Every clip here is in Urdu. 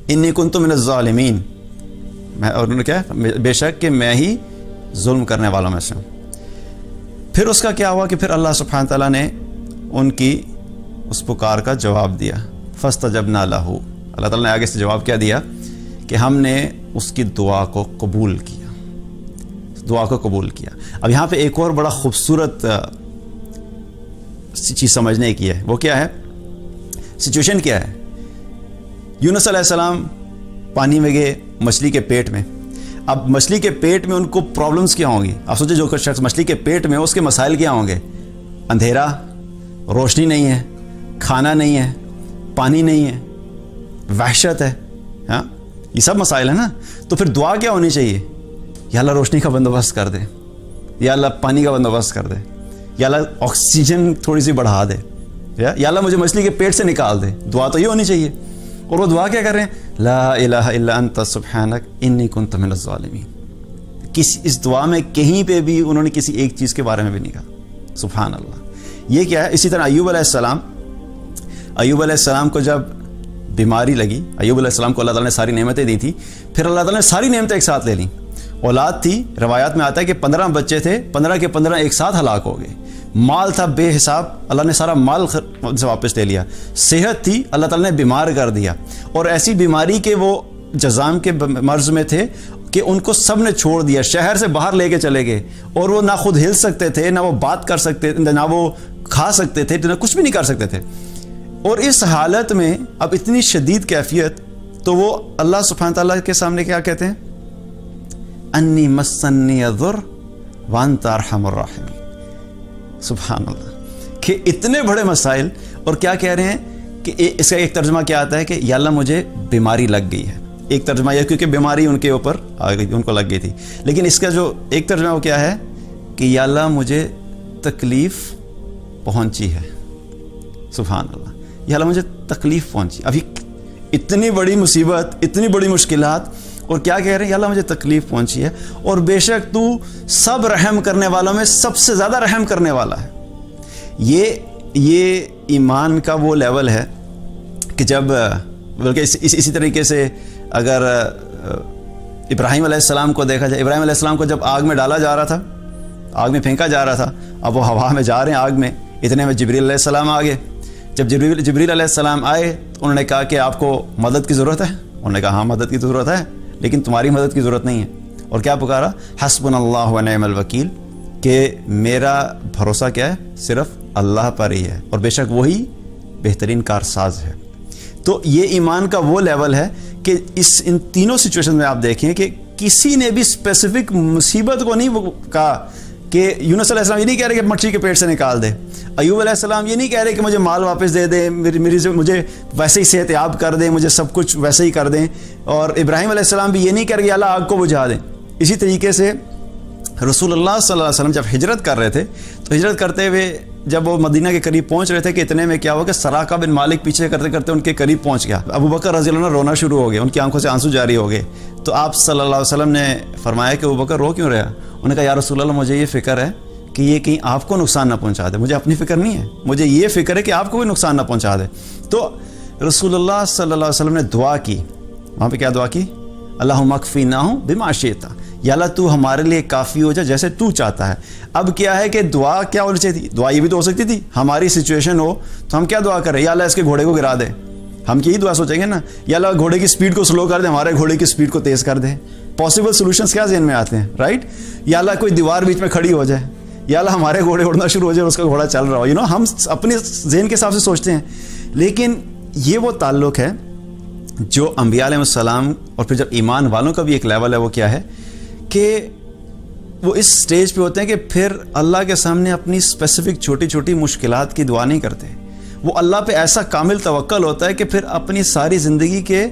انی کنت من الظالمین، اور انہوں نے کیا، بے شک کہ میں ہی ظلم کرنے والوں میں سے ہوں۔ پھر اس کا کیا ہوا کہ پھر اللہ سبحانہ تعالیٰ نے ان کی اس پکار کا جواب دیا، فاستجبنا لہ، اللہ تعالیٰ نے آگے سے جواب کیا دیا کہ ہم نے اس کی دعا کو قبول کیا، دعا کو قبول کیا۔ اب یہاں پہ ایک اور بڑا خوبصورت چیز سمجھنے کی ہے، وہ کیا ہے، سچویشن کیا ہے۔ یونس علیہ السلام پانی میں گئے مچھلی کے پیٹ میں، اب مچھلی کے پیٹ میں ان کو پرابلمز کیا ہوں گی؟ آپ سوچیں جو شخص مچھلی کے پیٹ میں، اس کے مسائل کیا ہوں گے؟ اندھیرا، روشنی نہیں ہے، کھانا نہیں ہے، پانی نہیں ہے، وحشت ہے، ہاں یہ سب مسائل ہیں نا۔ تو پھر دعا کیا ہونی چاہیے؟ یا اللہ روشنی کا بندوبست کر دے، یا اللہ پانی کا بندوبست کر دے، یا اللہ آکسیجن تھوڑی سی بڑھا دے، یا اللہ مجھے مچھلی کے پیٹ سے نکال دے۔ دعا تو یہ ہونی چاہیے، اور وہ دعا کیا کر رہے ہیں؟ لا الہ الا انت سبحانک انی کنت من الظالمین۔ اس دعا میں کہیں پہ بھی انہوں نے کسی ایک چیز کے بارے میں بھی نہیں کہا، سبحان اللہ۔ یہ کیا ہے؟ اسی طرح ایوب علیہ السلام کو جب بیماری لگی، ایوب علیہ السلام کو اللہ تعالیٰ نے ساری نعمتیں دی تھی، پھر اللہ تعالیٰ نے ساری نعمتیں ایک ساتھ لے لیں۔ اولاد تھی، روایات میں آتا ہے کہ 15 بچے تھے، 15 کے 15 ایک ساتھ ہلاک ہو گئے۔ مال تھا بے حساب، اللہ نے سارا مال سے واپس لے لیا۔ صحت تھی، اللہ تعالیٰ نے بیمار کر دیا، اور ایسی بیماری کہ وہ جزام کے مرض میں تھے کہ ان کو سب نے چھوڑ دیا، شہر سے باہر لے کے چلے گئے، اور وہ نہ خود ہل سکتے تھے، نہ وہ بات کر سکتے تھے، نہ وہ کھا سکتے تھے، نہ کچھ بھی نہیں کر سکتے تھے۔ اور اس حالت میں اب اتنی شدید کیفیت، تو وہ اللہ سبحانہ تعالیٰ کے سامنے کیا کہتے ہیں؟ انی مسنی الضر وانت ارحم الراحمین۔ سبحان اللہ، کہ اتنے بڑے مسائل، اور کیا کہہ رہے ہیں کہ اس کا ایک ترجمہ کیا آتا ہے کہ یا اللہ مجھے بیماری لگ گئی ہے، ایک ترجمہ یہ کیونکہ بیماری ان کے اوپر آ گئی، ان کو لگ گئی تھی، لیکن اس کا جو ایک ترجمہ وہ کیا ہے کہ یا اللہ مجھے تکلیف پہنچی ہے۔ سبحان اللہ، یا اللہ مجھے تکلیف پہنچی، ابھی اتنی بڑی مصیبت، اتنی بڑی مشکلات، اور کیا کہہ رہے ہیں؟ یا اللہ مجھے تکلیف پہنچی ہے، اور بے شک تو سب رحم کرنے والوں میں سب سے زیادہ رحم کرنے والا ہے۔ یہ ایمان کا وہ لیول ہے کہ جب، بلکہ اسی طریقے سے اگر ابراہیم علیہ السلام کو دیکھا جائے، ابراہیم علیہ السلام کو جب آگ میں ڈالا جا رہا تھا، آگ میں پھینکا جا رہا تھا، اب وہ ہوا میں جا رہے ہیں آگ میں، اتنے میں جبریل علیہ السلام آ گئے۔ جب جبریل علیہ السلام آئے تو انہوں نے کہا کہ آپ کو مدد کی ضرورت ہے؟ انہوں نے کہا ہاں مدد کی ضرورت ہے، لیکن تمہاری مدد کی ضرورت نہیں ہے۔ اور کیا پکارا؟ حسبنا اللہ و نعم الوکیل، کہ میرا بھروسہ کیا ہے؟ صرف اللہ پر ہی ہے، اور بے شک وہی بہترین کارساز ہے۔ تو یہ ایمان کا وہ لیول ہے کہ ان تینوں سچویشن میں آپ دیکھیں کہ کسی نے بھی اسپیسیفک مصیبت کو نہیں کہا کہ یونس علیہ السلام یہ نہیں کہہ رہے کہ مچھلی کے پیٹ سے نکال دے، ایوب علیہ السلام یہ نہیں کہہ رہے کہ مجھے مال واپس دے دیں، مجھے ویسے ہی صحت یاب کر دیں، مجھے سب کچھ ویسے ہی کر دیں، اور ابراہیم علیہ السلام بھی یہ نہیں کہہ رہے کہ اللہ آگ کو بجھا دیں۔ اسی طریقے سے رسول اللہ صلی اللہ علیہ وسلم جب ہجرت کر رہے تھے، تو ہجرت کرتے ہوئے جب وہ مدینہ کے قریب پہنچ رہے تھے کہ اتنے میں کیا ہوا کہ سراقہ بن مالک پیچھے کرتے کرتے ان کے قریب پہنچ گیا۔ ابو بکر رضی اللہ عنہ رونا شروع ہو گئے، ان کی آنکھوں سے آنسو جاری ہو گئے۔ تو آپ صلی اللہ علیہ وسلم نے فرمایا کہ ابو بکر رو کیوں رہا؟ انہوں نے کہا یا رسول اللہ مجھے یہ فکر ہے کہ یہ کہیں آپ کو نقصان نہ پہنچا دے، مجھے اپنی فکر نہیں ہے، مجھے یہ فکر ہے کہ آپ کو بھی نقصان نہ پہنچا دے۔ تو رسول اللہ صلی اللہ علیہ وسلم نے دعا کی، وہاں پہ کیا دعا کی؟ اللہم اکفیناہم بما شئت، یا اللہ تو ہمارے لیے کافی ہو جا جیسے تو چاہتا ہے۔ اب کیا ہے کہ دعا کیا ہونی چاہیے تھی؟ دعا یہ بھی تو ہو سکتی تھی ہماری سچویشن ہو تو ہم کیا دعا کریں؟ یا اللہ اس کے گھوڑے کو گرا دے، ہم یہی دعا سوچیں گے نا، یا اللہ گھوڑے کی سپیڈ کو سلو کر دے، ہمارے گھوڑے کی سپیڈ کو تیز کر دے۔ پاسبل سولوشنز کیا ذہن میں آتے ہیں، رائٹ؟ یا اللہ کوئی دیوار بیچ میں کھڑی ہو جائے، یا اللہ ہمارے گھوڑے اڑنا شروع ہو جائے، اس کا گھوڑا چل رہا ہو، ہم اپنے ذہن کے حساب سے سوچتے ہیں۔ لیکن یہ وہ تعلق ہے جو انبیاء علیہ السلام، اور پھر جب ایمان والوں کا بھی ایک لیول ہے، وہ کیا ہے کہ وہ اس سٹیج پہ ہوتے ہیں کہ پھر اللہ کے سامنے اپنی اسپیسیفک چھوٹی چھوٹی مشکلات کی دعا نہیں کرتے، وہ اللہ پہ ایسا کامل توکل ہوتا ہے کہ پھر اپنی ساری زندگی کے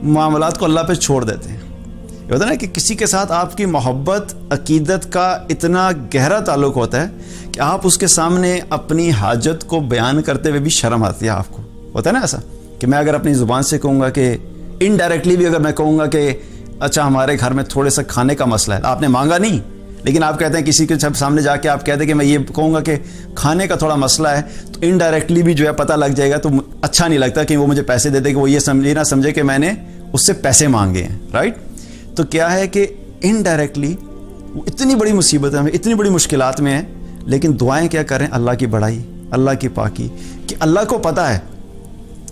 معاملات کو اللہ پہ چھوڑ دیتے ہیں۔ یہ ہوتا ہے نا کہ کسی کے ساتھ آپ کی محبت، عقیدت کا اتنا گہرا تعلق ہوتا ہے کہ آپ اس کے سامنے اپنی حاجت کو بیان کرتے ہوئے بھی شرم آتی ہے آپ کو، ہوتا ہے نا ایسا کہ میں اگر اپنی زبان سے کہوں گا کہ انڈائریکٹلی بھی اگر میں کہوں گا کہ اچھا ہمارے گھر میں تھوڑے سا کھانے کا مسئلہ ہے، آپ نے مانگا نہیں لیکن آپ کہتے ہیں کسی کے سامنے جا کے آپ کہتے ہیں کہ میں یہ کہوں گا کہ کھانے کا تھوڑا مسئلہ ہے، تو انڈائریکٹلی بھی جو ہے پتہ لگ جائے گا، تو اچھا نہیں لگتا کہ وہ مجھے پیسے دے دے کہ وہ یہ نہ سمجھے کہ میں نے اس سے پیسے مانگے ہیں، رائٹ؟ تو کیا ہے کہ انڈائریکٹلی وہ اتنی بڑی مصیبت میں، اتنی بڑی مشکلات میں ہیں، لیکن دعائیں کیا کریں؟ اللہ کی بڑائی، اللہ کی پاکی، کہ اللہ کو پتہ ہے،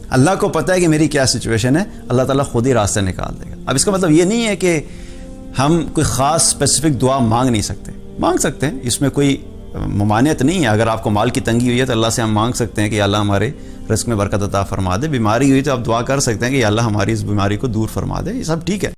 اللہ کو پتہ ہے کہ میری کیا سچویشن ہے، اللہ تعالیٰ خود ہی راستہ نکال دے گا۔ اب اس کا مطلب یہ نہیں ہے کہ ہم کوئی خاص اسپیسیفک دعا مانگ نہیں سکتے، مانگ سکتے ہیں، اس میں کوئی ممانعت نہیں ہے۔ اگر آپ کو مال کی تنگی ہوئی ہے تو اللہ سے ہم مانگ سکتے ہیں کہ اللہ ہمارے رزق میں برکت عطا فرما دے۔ بیماری ہوئی تو آپ دعا کر سکتے ہیں کہ اللہ ہماری اس بیماری کو دور فرما دے، یہ سب ٹھیک ہے۔